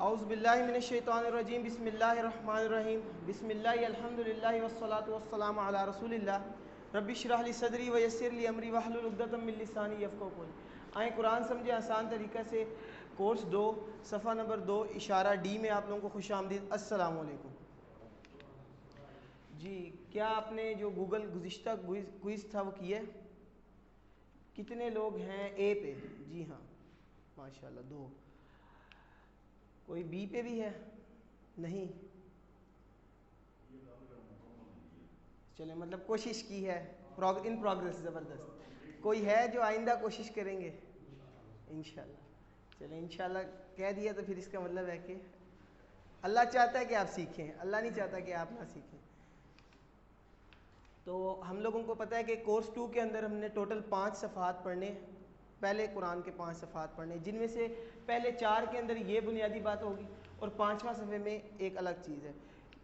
اعوذ باللہ من الشیطان الرجیم بسم اللہ الرحمن الرحیم بسم اللہ الحمدللہ والصلاة والسلام علی رسول اللہ رب اشرح لی صدری ویسر لی امری واحلل عقدۃ من لسانی یفقہوا قولی۔ آئیں قرآن سمجھے آسان طریقہ سے کورس 2 صفحہ نمبر 2 اشارہ ڈی میں آپ لوگوں کو خوش آمدید۔ السلام علیکم۔ جی کیا آپ نے جو گوگل گزشتہ کوئز تھا وہ کیا ہے؟ کتنے لوگ ہیں اے پہ؟ جی ہاں ماشاءاللہ 2۔ کوئی بی پہ بھی ہے؟ نہیں، چلیں مطلب کوشش کی ہے، ان پروگریس، زبردست۔ کوئی ہے جو آئندہ کوشش کریں گے؟ انشاءاللہ۔ چلیں انشاءاللہ کہہ دیا تو پھر اس کا مطلب ہے کہ اللہ چاہتا ہے کہ آپ سیکھیں، اللہ نہیں چاہتا کہ آپ نہ سیکھیں۔ تو ہم لوگوں کو پتہ ہے کہ کورس 2 کے اندر ہم نے ٹوٹل 5 صفحات پڑھنے، پہلے قرآن کے 5 صفحات پڑھنے، جن میں سے پہلے 4 کے اندر یہ بنیادی بات ہوگی اور 5واں صفحے میں ایک الگ چیز ہے۔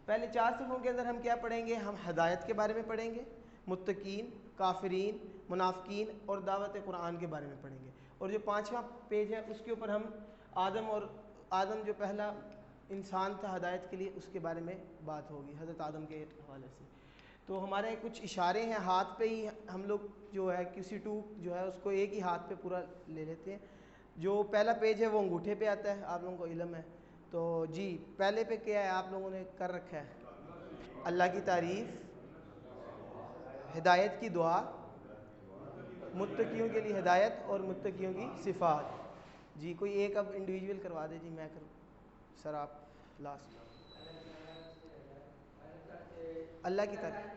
پہلے 4 صفحوں کے اندر ہم کیا پڑھیں گے؟ ہم ہدایت کے بارے میں پڑھیں گے، متقین، کافرین، منافقین اور دعوت قرآن کے بارے میں پڑھیں گے، اور جو 5واں پیج ہے اس کے اوپر ہم آدم جو پہلا انسان تھا ہدایت کے لیے، اس کے بارے میں بات ہوگی حضرت آدم کے حوالے سے۔ تو ہمارے کچھ اشارے ہیں ہاتھ پہ ہی، ہم لوگ جو ہے QC2 جو ہے اس کو ایک ہی ہاتھ پہ پورا لے لیتے ہیں۔ جو پہلا پیج ہے وہ انگوٹھے پہ آتا ہے، آپ لوگوں کو علم ہے۔ تو جی پہلے پہ کیا ہے آپ لوگوں نے کر رکھا ہے؟ اللہ کی تعریف، ہدایت کی دعا، متقیوں کے لیے ہدایت اور متقیوں کی صفات۔ جی کوئی ایک اب انڈیویجول کروا دے، جی میں کروں سر، آپ لاسٹ۔ اللہ کی تعریف،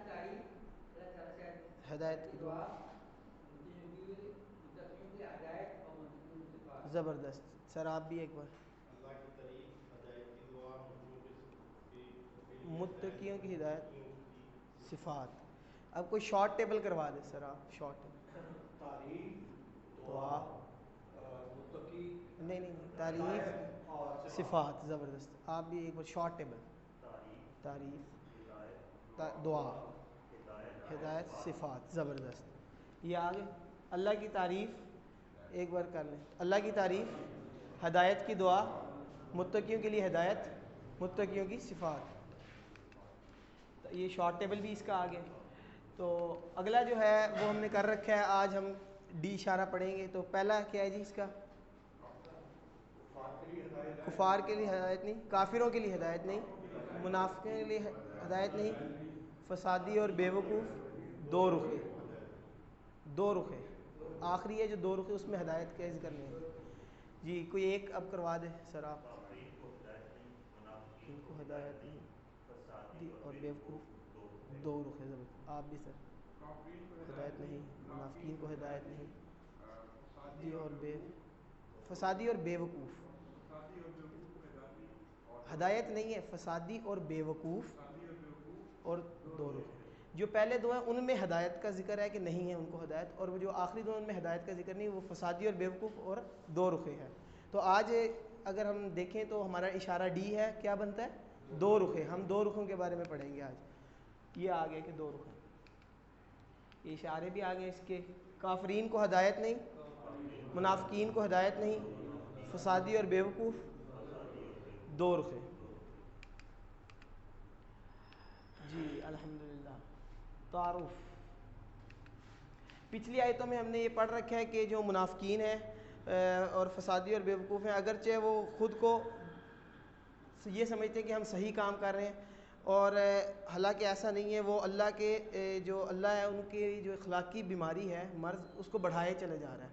ہدایت کی دعا، زبردست سر، آپ بھی ایک بار۔ اللہ کی تعریف، ہدایت کی دعا، متقیوں کی ہدایت، صفات۔ اب کوئی شارٹ ٹیبل کروا دے سر، آپ شارٹ تعریف، دعا، متقی، نہیں تعریف، صفات، زبردست۔ آپ بھی ایک بار شارٹ ٹیبل، تعریف، دعا، ہدایت، صفات، زبردست۔ یہ آگے اللہ کی تعریف ایک بار کر لیں۔ اللہ کی تعریف، ہدایت کی دعا، متقیوں کے لیے ہدایت، متقیوں کی صفات۔ یہ شارٹ ٹیبل بھی اس کا آگے۔ تو اگلا جو ہے وہ ہم نے کر رکھا ہے، آج ہم ڈی اشارہ پڑھیں گے۔ تو پہلا کیا ہے جی اس کا؟ کفار کے لیے ہدایت نہیں، کافروں کے لیے ہدایت نہیں، منافقوں کے لیے ہدایت نہیں، فسادی اور بیوقوف، دو رخے، آخری ہے جو 2 رخے، اس میں ہدایت کا ذکر نہیں ہے۔ جی کوئی ایک اب کروا دے سر آپ۔ ان کو ہدایت نہیں اور بیوقوف، 2 رخے، آپ بھی سر۔ ہدایت نہیں، منافقین کو ہدایت نہیں، جی اور فسادی اور بیوقوف، ہدایت نہیں ہے، فسادی اور بیوقوف اور 2 رخے۔ جو پہلے 2 ہیں ان میں ہدایت کا ذکر ہے کہ نہیں ہے ان کو ہدایت، اور جو آخری 2 ان میں ہدایت کا ذکر نہیں، وہ فسادی اور بیوقوف اور 2 رخے ہے۔ تو آج اگر ہم دیکھیں تو ہمارا اشارہ ڈی ہے، کیا بنتا ہے؟ 2 رخے۔ ہم 2 رخوں کے بارے میں پڑھیں گے آج۔ یہ آگے کہ 2 رخے، یہ اشارے بھی آگے اس کے۔ کافرین کو ہدایت نہیں، منافقین کو ہدایت نہیں، فسادی اور بیوقوف، 2 رخے۔ جی الحمدللہ۔ تعارف، پچھلی آیتوں میں ہم نے یہ پڑھ رکھا ہے کہ جو منافقین ہیں اور فسادی اور بیوقوف ہیں، اگرچہ وہ خود کو یہ سمجھتے ہیں کہ ہم صحیح کام کر رہے ہیں، اور حالانکہ ایسا نہیں ہے، وہ اللہ کے جو اللہ ہے ان کی جو اخلاقی بیماری ہے، مرض، اس کو بڑھائے چلے جا رہا ہے،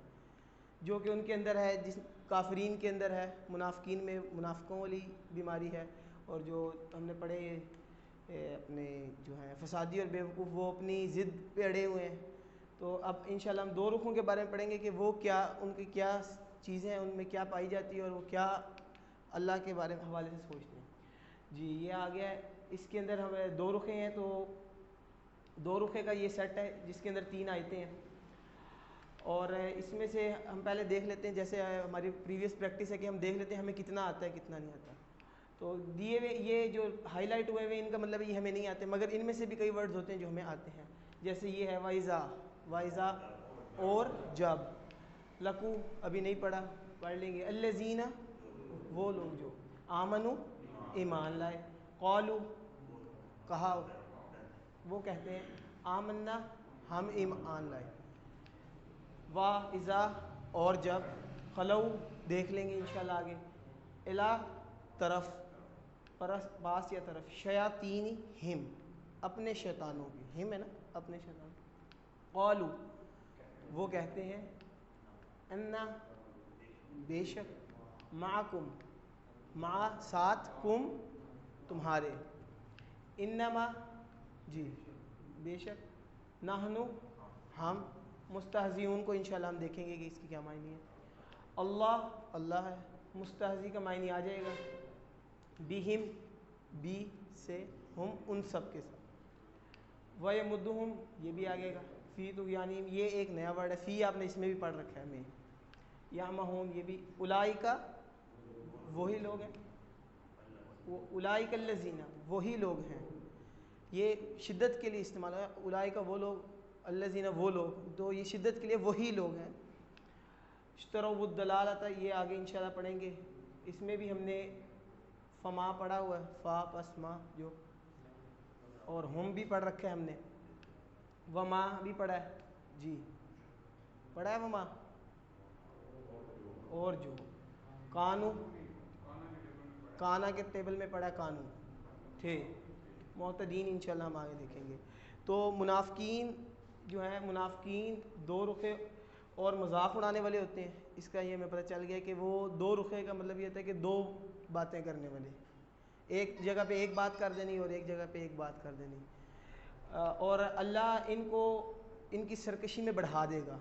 جو کہ ان کے اندر ہے، جس کافرین کے اندر ہے، منافقین میں منافقوں والی بیماری ہے، اور جو ہم نے پڑھے اپنے جو ہیں فسادی اور بیوقوف، وہ اپنی ضد پہ اڑے ہوئے ہیں۔ تو اب انشاءاللہ ہم 2 رخوں کے بارے میں پڑھیں گے کہ وہ کیا، ان کی کیا چیزیں ہیں، ان میں کیا پائی جاتی ہے، اور وہ کیا اللہ کے بارے میں حوالے سے سوچتے ہیں۔ جی یہ آ گیا ہے۔ اس کے اندر ہمیں 2 رخے ہیں، تو 2 رخے کا یہ سیٹ ہے جس کے اندر 3 آیتیں ہیں، اور اس میں سے ہم پہلے دیکھ لیتے ہیں، جیسے ہماری پریویس پریکٹس ہے کہ ہم دیکھ لیتے ہیں ہمیں کتنا آتا ہے کتنا نہیں آتا۔ تو دیے ہوئے یہ جو ہائی لائٹ ہوئے ہوئے ان کا مطلب یہ ہمیں نہیں آتے، مگر ان میں سے بھی کئی ورڈز ہوتے ہیں جو ہمیں آتے ہیں، جیسے یہ ہے وائزا اور جب، لکو ابھی نہیں پڑھا، پڑھ لیں گے، الذین وہ لوگ جو، آمنو ایمان لائے، قالو کہا، وہ کہتے ہیں آمنا ہم ایمان لائے، وا اذا اور جب، خلو دیکھ لیں گے انشاءاللہ آگے، الا طرف، پاس یا طرف، شیاطین ہم اپنے شیطانوں کی، ہم ہے نا اپنے شیطان، قالو وہ کہتے ہیں، انا بے شک، معکم مع ساتھ، کم تمہارے، انما جی بے شک، نحنو ہم، مستہزئون کو انشاءاللہ ہم دیکھیں گے کہ اس کی کیا معنی ہے، اللہ اللہ ہے، مستہزی کا معنی آ جائے گا، بہم بی سے، ہم ان سب کے ساتھ، وَيَمُدُّهُمْ یہ بھی آگے گا، فی طغیانہم یہ ایک نیا ورڈ ہے، فی آپ نے اس میں بھی پڑھ رکھا ہے میں، یعمہون یہ بھی، اولئک وہی لوگ ہیں، اولئک الذین وہی لوگ ہیں، یہ شدت کے لیے استعمال ہے، اولئک وہ لوگ، الذین وہ لوگ، تو یہ شدت کے لیے وہی لوگ ہیں، اشتروا الضلالۃ یہ آگے انشاءاللہ پڑھیں گے، اس میں بھی ہم نے فما پڑھا ہوا ہے، فا پس ما جو، اور ہم بھی پڑھ رکھے ہیں ہم نے، وما بھی پڑھا ہے، جی پڑھا ہے وما، اور جو، کانو کانا کے ٹیبل میں پڑھا ہے کانو تھے، معتدین انشاءاللہ ہم آگے دیکھیں گے، تو منافقین جو ہیں، منافقین دو رخے اور مذاق اڑانے والے ہوتے ہیں، اس کا یہ ہمیں پتہ چل گیا کہ وہ دو رخے کا مطلب یہ ہوتا ہے کہ دو باتیں کرنے والے، ایک جگہ پہ ایک بات کر دینی اور ایک جگہ پہ ایک بات کر دینی، اور اللہ ان کو ان کی سرکشی میں بڑھا دے گا،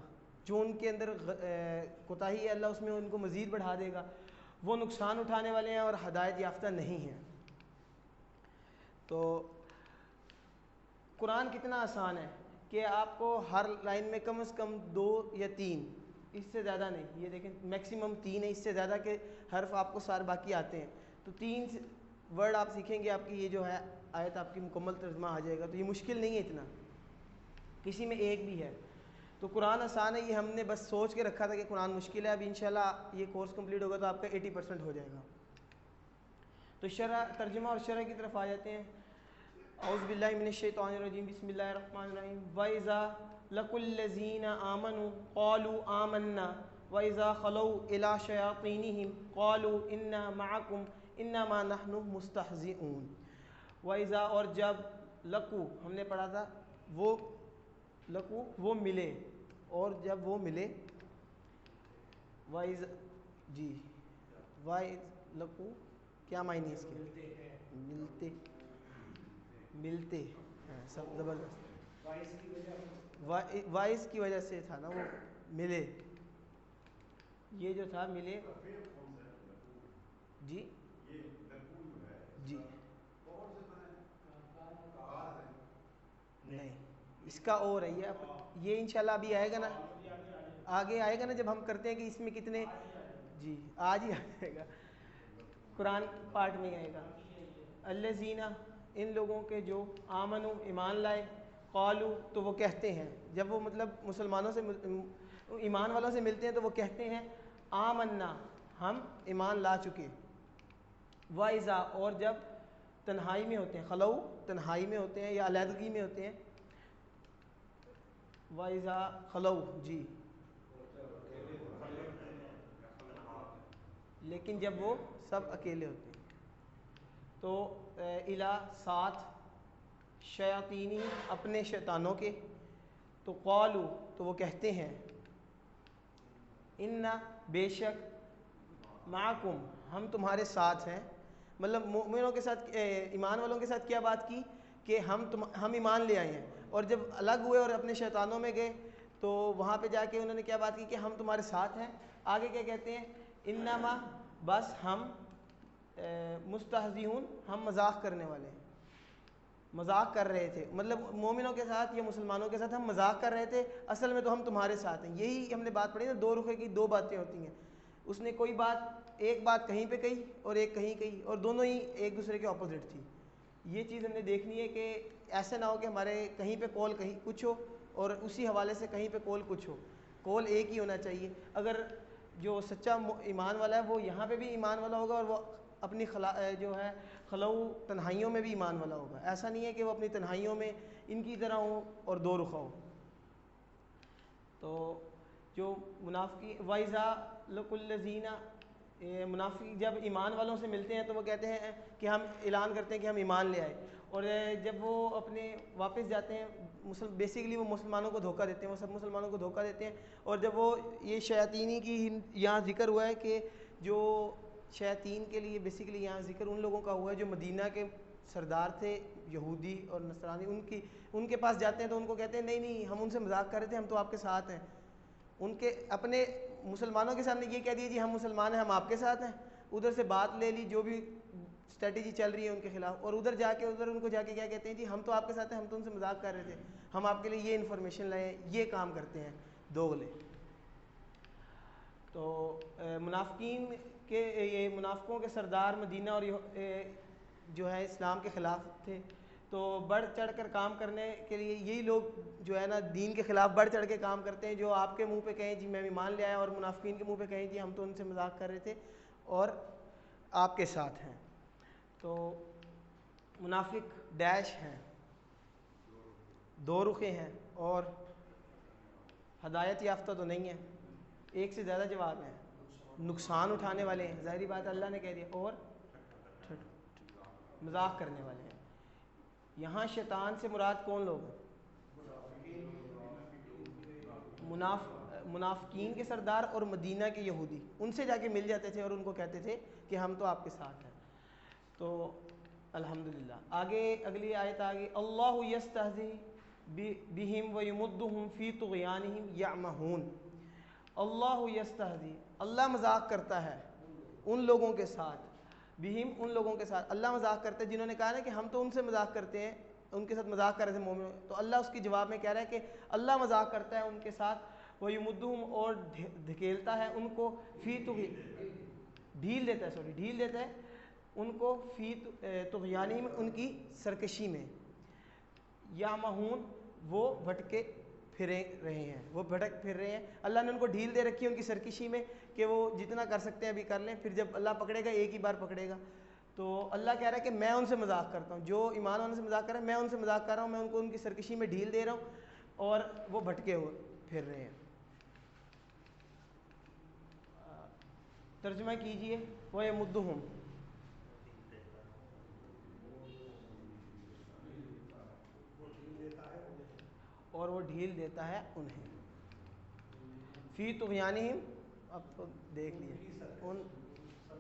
جو ان کے اندر کوتاہی ہے اللہ اس میں ان کو مزید بڑھا دے گا، وہ نقصان اٹھانے والے ہیں اور ہدایت یافتہ نہیں ہیں۔ تو قرآن کتنا آسان ہے کہ آپ کو ہر لائن میں کم از کم 2 یا 3، اس سے زیادہ نہیں، یہ دیکھیں میکسیمم 3 ہے، اس سے زیادہ کے حرف آپ کو سارے باقی آتے ہیں، تو 3 ورڈ آپ سیکھیں گے، آپ کی یہ جو ہے آیت آپ کی مکمل ترجمہ آ جائے گا، تو یہ مشکل نہیں ہے اتنا، کسی میں ایک بھی ہے، تو قرآن آسان ہے، یہ ہم نے بس سوچ کے رکھا تھا کہ قرآن مشکل ہے، اب انشاءاللہ یہ کورس کمپلیٹ ہوگا تو آپ کا 80% ہو جائے گا۔ تو شرح ترجمہ اور شرح کی طرف آ جاتے ہیں، اعوذ باللہ من الشیطان الرجیم، بسم اللہ الرحمن الرحیم، وَإِذَا لَقُوا الَّذِينَ آمَنُوا قَالُوا آمَنَّا وَإِذَا خَلَوْا إِلَىٰ شَيَاطِينِهِمْ قَالُوا إِنَّا مَعَكُمْ إِنَّمَا نَحْنُ مُسْتَهْزِئُونَ، وَإِذَا اور جب، لَقُوا ہم نے پڑھا تھا، وہ لَقُوا وہ ملے، اور جب وہ ملے، وَإِذَا جی، وَإِذَا لَقُوا کیا معنی ہے اس کے؟ ملتے، ملتے، سب زبردست، وائس کی وجہ سے تھا نا وہ، ملے، یہ جو تھا ملے، جی جی نہیں، اس کا اور ہے یہ انشاءاللہ ابھی آئے گا نا، آگے آئے گا نا جب ہم کرتے ہیں کہ اس میں کتنے، جی آج ہی آ جائے گا، قرآن پارٹ میں آئے گا، الذین ان لوگوں کے جو، آمنو ایمان لائے، قالو تو وہ کہتے ہیں، جب وہ مطلب مسلمانوں سے ایمان والوں سے ملتے ہیں تو وہ کہتے ہیں آمنا ہم ایمان لا چکے، وَإِذَا اور جب تنہائی میں ہوتے ہیں، خلو تنہائی میں ہوتے ہیں یا علیحدگی میں ہوتے ہیں، وَإِذَا خلو جی، لیکن جب وہ سب اکیلے ہوتے ہیں، تو الا ساتھ، شیاطینی اپنے شیطانوں کے، تو قالو تو وہ کہتے ہیں، انا بے شک، معکم ہم تمہارے ساتھ ہیں، مطلب مومنوں کے ساتھ، ایمان والوں کے ساتھ کیا بات کی کہ ہم ایمان لے آئے ہیں، اور جب الگ ہوئے اور اپنے شیطانوں میں گئے تو وہاں پہ جا کے انہوں نے کیا بات کی کہ ہم تمہارے ساتھ ہیں، آگے کیا کہتے ہیں، انما بس ہم، مستہزئون ہم مذاق کرنے والے ہیں، مذاق کر رہے تھے، مطلب مومنوں کے ساتھ یا مسلمانوں کے ساتھ ہم مذاق کر رہے تھے، اصل میں تو ہم تمہارے ساتھ ہیں، یہی ہم نے بات پڑھی نا، 2 رخے کی 2 باتیں ہوتی ہیں، اس نے کوئی بات، ایک بات کہیں پہ کہی اور ایک کہیں کہی، اور دونوں ہی ایک دوسرے کے اپوزٹ تھی، یہ چیز ہم نے دیکھنی ہے کہ ایسا نہ ہو کہ ہمارے کہیں پہ کول کہیں کچھ ہو اور اسی حوالے سے کہیں پہ کول کچھ ہو، کول ایک ہی ہونا چاہیے، اگر جو سچا ایمان والا ہے وہ یہاں پہ بھی ایمان والا ہوگا اور وہ اپنی جو ہے خلو تنہائیوں میں بھی ایمان والا ہوگا. ایسا نہیں ہے کہ وہ اپنی تنہائیوں میں ان کی طرح ہو اور دو رخا ہو. تو جو منافقی وَإِذَا لَقُوا الَّذِينَ منافقی جب ایمان والوں سے ملتے ہیں تو وہ کہتے ہیں کہ ہم اعلان کرتے ہیں کہ ہم ایمان لے آئے, اور جب وہ اپنے واپس جاتے ہیں بیسیکلی وہ مسلمانوں کو دھوکہ دیتے ہیں, وہ سب مسلمانوں کو دھوکہ دیتے ہیں. اور جب وہ یہ شیاطینی کی یہاں ذکر ہوا ہے کہ جو شیاطین کے لیے بیسیکلی یہاں ذکر ان لوگوں کا ہوا ہے جو مدینہ کے سردار تھے یہودی اور نصرانی, ان کے پاس جاتے ہیں تو ان کو کہتے ہیں نہیں نہیں ہم ان سے مذاق کر رہے تھے, ہم تو آپ کے ساتھ ہیں. ان کے اپنے مسلمانوں کے سامنے یہ کہہ دیا جی ہم مسلمان ہیں, ہم آپ کے ساتھ ہیں. ادھر سے بات لے لی جو بھی اسٹریٹجی چل رہی ہے ان کے خلاف, اور ادھر ان کو جا کے کیا کہتے ہیں جی ہم تو آپ کے ساتھ ہیں, ہم تو ان سے مذاق کر رہے تھے, ہم آپ کے لیے یہ انفارمیشن لائے, یہ کام کرتے ہیں دوغلے. تو منافقین کے یہ منافقوں کے سردار مدینہ اور جو ہے اسلام کے خلاف تھے, تو بڑھ چڑھ کر کام کرنے کے لیے یہی لوگ جو ہے نا دین کے خلاف بڑھ چڑھ کے کام کرتے ہیں. جو آپ کے منہ پہ کہیں جی میں ایمان لے آیا, اور منافقین کے منہ پہ کہیں جی ہم تو ان سے مذاق کر رہے تھے اور آپ کے ساتھ ہیں. تو منافق ڈیش ہیں, دو رخے ہیں, اور ہدایت یافتہ تو نہیں ہے. ایک سے زیادہ جواب ہیں, نقصان اٹھانے والے ہیں, ظاہری بات اللہ نے کہہ دیا, اور مذاق کرنے والے ہیں. یہاں شیطان سے مراد کون لوگ ہیں؟ منافقین کے سردار اور مدینہ کے یہودی, ان سے جا کے مل جاتے تھے اور ان کو کہتے تھے کہ ہم تو آپ کے ساتھ ہیں. تو الحمدللہ آگے اگلی آیت آگے, اللہ یستہزی بہم ویمدہم فی طغیانہم یعمہون. اللہ یستہزی, اللہ مذاق کرتا ہے ان لوگوں کے ساتھ, بہم ان لوگوں کے ساتھ, اللہ مذاق کرتا ہے جنہوں نے کہا نا کہ ہم تو ان سے مذاق کرتے ہیں, ان کے ساتھ مذاق کر رہے تھے مومن, تو اللہ اس کی جواب میں کہہ رہا ہے کہ اللہ مذاق کرتا ہے ان کے ساتھ, ویمدہم اور دھکیلتا ہے ان کو, ڈھیل دیتا ہے ان کو فی طغیانہم ان کی سرکشی میں, یعمہون وہ بھٹکے پھر رہے ہیں, وہ بھٹک پھر رہے ہیں. اللہ نے ان کو ڈھیل دے رکھی ہے ان کی سرکشی میں کہ وہ جتنا کر سکتے ہیں ابھی کر لیں, پھر جب اللہ پکڑے گا ایک ہی بار پکڑے گا. تو اللہ کہہ رہا ہے کہ میں ان سے مذاق کرتا ہوں, جو ایمان والوں سے مذاق کر رہے ہیں میں ان سے مذاق کر رہا ہوں, میں ان کو ان کی سرکشی میں ڈھیل دے رہا ہوں اور وہ بھٹکے ہوئے پھر رہے ہیں. ترجمہ کیجئے وَيَمُدُّهُمْ, اور وہ ڈھیل دیتا ہے انہیں, فی طغیانہم, اب تو دیکھ لیے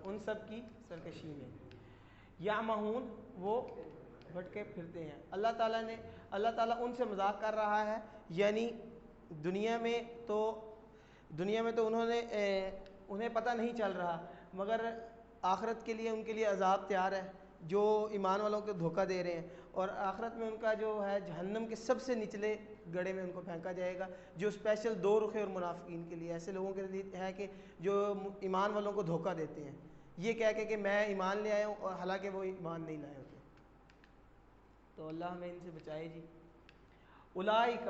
ان سب کی سرکشی میں, یعمہون وہ بھٹکے پھرتے ہیں. اللہ تعالیٰ ان سے مذاق کر رہا ہے, یعنی دنیا میں تو انہیں پتہ نہیں چل رہا, مگر آخرت کے لیے ان کے لیے عذاب تیار ہے جو ایمان والوں کو دھوکہ دے رہے ہیں, اور آخرت میں ان کا جو ہے جہنم کے سب سے نچلے گڑھے میں ان کو پھینکا جائے گا, جو اسپیشل دو رخے اور منافقین کے لیے, ایسے لوگوں کے لیے ہے کہ جو ایمان والوں کو دھوکہ دیتے ہیں یہ کہہ کے کہ میں ایمان لے آیا ہوں, اور حالانکہ وہ ایمان نہیں لائے ہوتے. تو اللہ ہمیں ان سے بچائے جی. اولئک,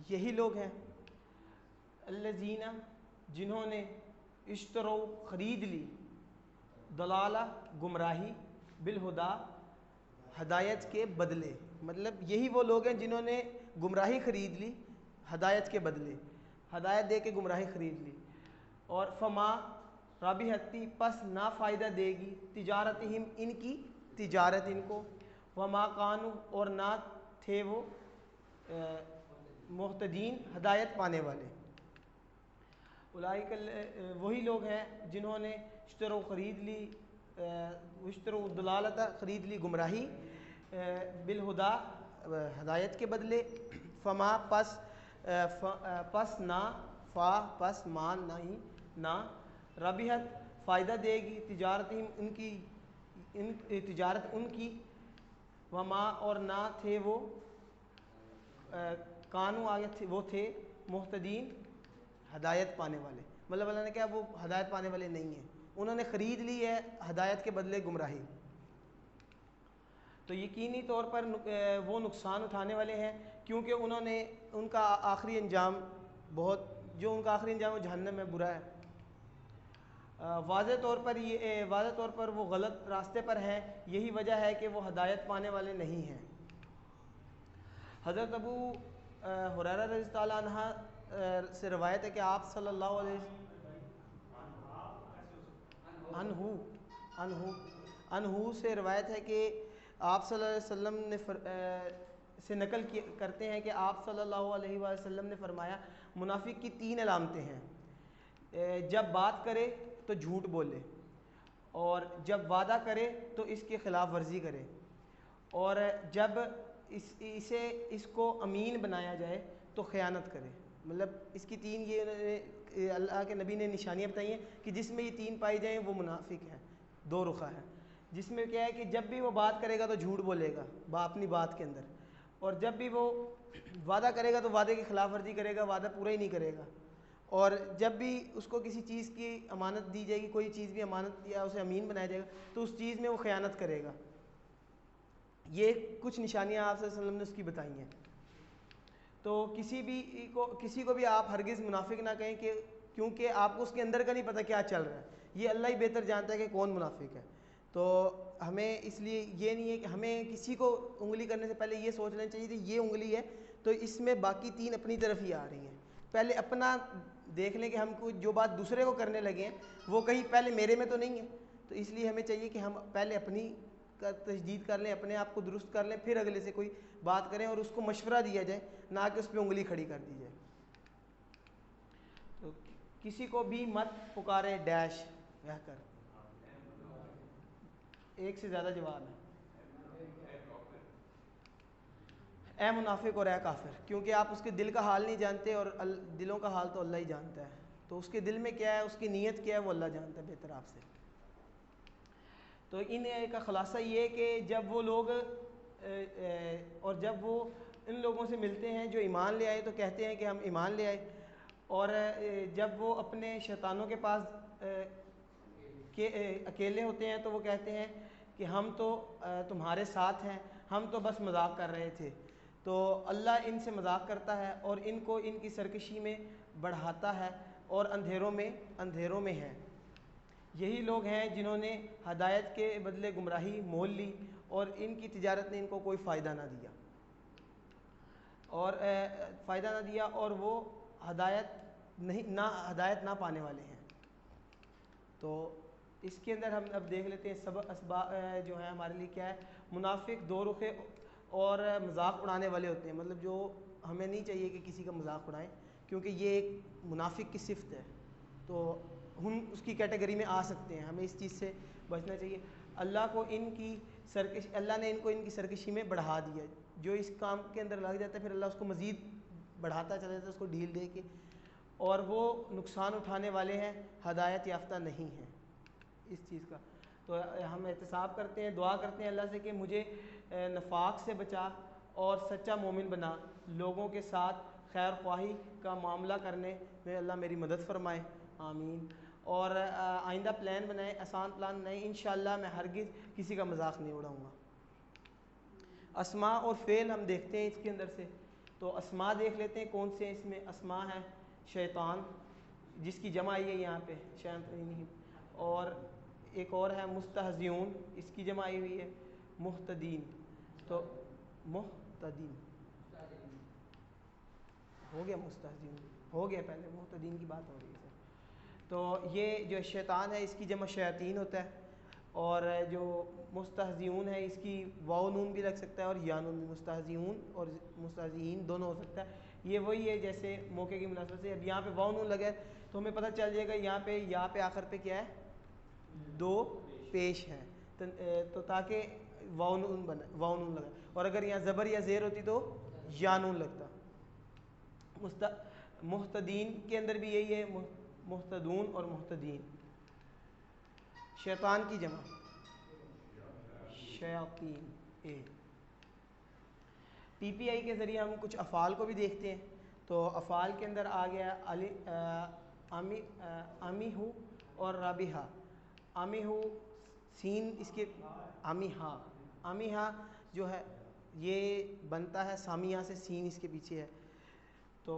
یہی لوگ ہیں, الذین, جنہوں نے اشتروا خرید لی, ضلالہ گمراہی, بالہدا ہدایت کے بدلے, مطلب یہی وہ لوگ ہیں جنہوں نے گمراہی خرید لی ہدایت کے بدلے, ہدایت دے کے گمراہی خرید لی. اور فما رابحتی, پس نہ فائدہ دے گی, تجارتہم ان کی تجارت ان کو, وما کانوا اور نہ تھے وہ مہتدین ہدایت پانے والے. اولئک, وہی لوگ ہیں جنہوں نے اشتروا خرید لی, اشتروا الضلالۃ خرید لی گمراہی, بالہدا ہدایت کے بدلے, فما پس نہ, فا پس مان نہیں نہ, ربحت فائدہ دے گی, تجارتہم ان کی تجارت ان کی, وما اور نہ تھے وہ, کانو آگے تھے وہ تھے, مہتدین ہدایت پانے والے, مطلب اللہ نے کہا وہ ہدایت پانے والے نہیں ہیں, انہوں نے خرید لی ہے ہدایت کے بدلے گمراہی. تو یقینی طور پر وہ نقصان اٹھانے والے ہیں, کیونکہ ان کا آخری انجام جو ان کا آخری انجام وہ جہنم میں برا ہے. واضح طور پر وہ غلط راستے پر ہیں، یہی وجہ ہے کہ وہ ہدایت پانے والے نہیں ہیں۔ حضرت ابو ہریرہ رضی اللہ عنہ سے روایت ہے کہ آپ صلی اللہ علیہ عنہ سے روایت ہے کہ آپ صلی اللہ علیہ وسلم نے سے نقل کرتے ہیں کہ آپ صلی اللہ علیہ وسلم نے فرمایا منافق کی 3 علامتیں ہیں، جب بات کرے تو جھوٹ بولے، اور جب وعدہ کرے تو اس کی خلاف ورزی کرے، اور جب اس کو امین بنایا جائے تو خیانت کرے۔ مطلب اس کی 3 یہ اللہ کے نبی نے نشانیاں بتائی ہیں کہ جس میں یہ 3 پائی جائیں وہ منافق ہیں، 2 رخا ہے، جس میں کیا ہے کہ جب بھی وہ بات کرے گا تو جھوٹ بولے گا اپنی بات کے اندر، اور جب بھی وہ وعدہ کرے گا تو وعدے کی خلاف ورزی کرے گا، وعدہ پورا ہی نہیں کرے گا، اور جب بھی اس کو کسی چیز کی امانت دی جائے گی، کوئی چیز بھی امانت یا اسے امین بنایا جائے گا تو اس چیز میں وہ خیانت کرے گا۔ یہ کچھ نشانیاں آپ صلی اللہ علیہ وسلم نے اس کی بتائی ہیں۔ تو کسی کو بھی آپ ہرگز منافق نہ کہیں، کہ کیونکہ آپ کو اس کے اندر کا نہیں پتہ کیا چل رہا ہے، یہ اللہ ہی بہتر جانتا ہے کہ کون منافق ہے۔ تو ہمیں اس لیے یہ نہیں ہے کہ ہمیں کسی کو انگلی کرنے سے پہلے یہ سوچ لینا چاہیے کہ یہ انگلی ہے تو اس میں باقی 3 اپنی طرف ہی آ رہی ہیں۔ پہلے اپنا دیکھ لیں کہ ہم کو جو بات دوسرے کو کرنے لگے ہیں وہ کہیں پہلے میرے میں تو نہیں ہے، تو اس لیے ہمیں چاہیے کہ ہم پہلے اپنی کا تجدید کر لیں، اپنے آپ کو درست کر لیں، پھر اگلے سے کوئی بات کریں اور اس کو مشورہ دیا جائے، نہ کہ اس پہ انگلی کھڑی کر دی جائے۔ تو کسی کو بھی مت پکارے ڈیش یہ کر، ایک سے زیادہ جواب ہے، اے منافق اور اے کافر، کیونکہ آپ اس کے دل کا حال نہیں جانتے، اور دلوں کا حال تو اللہ ہی جانتا ہے، تو اس کے دل میں کیا ہے، اس کی نیت کیا ہے، وہ اللہ جانتا ہے بہتر آپ سے۔ تو ان کا خلاصہ یہ ہے کہ جب وہ لوگ اور جب وہ ان لوگوں سے ملتے ہیں جو ایمان لے آئے تو کہتے ہیں کہ ہم ایمان لے آئے، اور جب وہ اپنے شیطانوں کے پاس اکیلے ہوتے ہیں تو وہ کہتے ہیں کہ ہم تو تمہارے ساتھ ہیں، ہم تو بس مذاق کر رہے تھے۔ تو اللہ ان سے مذاق کرتا ہے اور ان کو ان کی سرکشی میں بڑھاتا ہے، اور اندھیروں میں ہے۔ یہی لوگ ہیں جنہوں نے ہدایت کے بدلے گمراہی مول لی، اور ان کی تجارت نے ان کو کوئی فائدہ نہ دیا، اور وہ ہدایت نہ پانے والے ہیں۔ تو اس کے اندر ہم اب دیکھ لیتے ہیں سبب اسباب جو ہیں ہمارے لیے کیا ہے۔ منافق 2 رخے اور مذاق اڑانے والے ہوتے ہیں، مطلب جو ہمیں نہیں چاہیے کہ کسی کا مذاق اڑائیں، کیونکہ یہ ایک منافق کی صفت ہے، تو ہم اس کی کیٹیگری میں آ سکتے ہیں، ہمیں اس چیز سے بچنا چاہیے۔ اللہ نے ان کو ان کی سرکشی میں بڑھا دیا، جو اس کام کے اندر لگ جاتا ہے پھر اللہ اس کو مزید بڑھاتا چلا جاتا ہے، اس کو ڈھیل دے کے، اور وہ نقصان اٹھانے والے ہیں، ہدایت یافتہ نہیں ہیں اس چیز کا۔ تو ہم احتساب کرتے ہیں، دعا کرتے ہیں اللہ سے کہ مجھے نفاق سے بچا اور سچا مومن بنا، لوگوں کے ساتھ خیر خواہی کا معاملہ کرنے میں اللہ میری مدد فرمائے، آمین۔ اور آئندہ پلان بنائیں، آسان پلان بنائیں، انشاءاللہ میں ہرگز کسی کا مذاق نہیں اڑاؤں گا۔ اسماء اور فعل ہم دیکھتے ہیں اس کے اندر سے، تو اسماء دیکھ لیتے ہیں کون سے ہیں اس میں۔ اسماء ہے شیطان، جس کی جمع آئی ہے یہاں پہ شیطان، اور ایک اور ہے مستہزئون، اس کی جمع آئی ہوئی ہے محتدین۔ تو محتدین ہو گیا، مستہزئون ہو گیا، پہلے محتدین کی بات ہو رہی ہے سر۔ تو یہ جو شیطان ہے اس کی جمع شیاطین ہوتا ہے، اور جو مستہزئون ہے اس کی واو نون بھی لگ سکتا ہے اور یا نون بھی، مستہزئون اور مستہزئین دونوں ہو سکتا ہے۔ یہ وہی ہے جیسے موقع کی مناسبت سے اب یہاں پہ واو نون لگا ہے تو ہمیں پتہ چل جائے گا یہاں پہ یا پہ آخر پہ کیا ہے، 2 پیش ہیں، تو تاکہ واو نون لگا، اور اگر یہاں زبر یا زیر ہوتی تو یا نون لگتا۔ محتدین کے اندر بھی یہی ہے، محتدون اور محتدین۔ شیطان کی جمع شیاطین۔ پی پی آئی کے ذریعے ہم کچھ افعال کو بھی دیکھتے ہیں، تو افعال کے اندر آ گیا امیہو اور رابحہ۔ امیہو سین اس کے، امیہا جو ہے یہ بنتا ہے سامیہ سے، سین اس کے پیچھے ہے، تو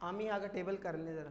امیہا کا ٹیبل کر لیں ذرا،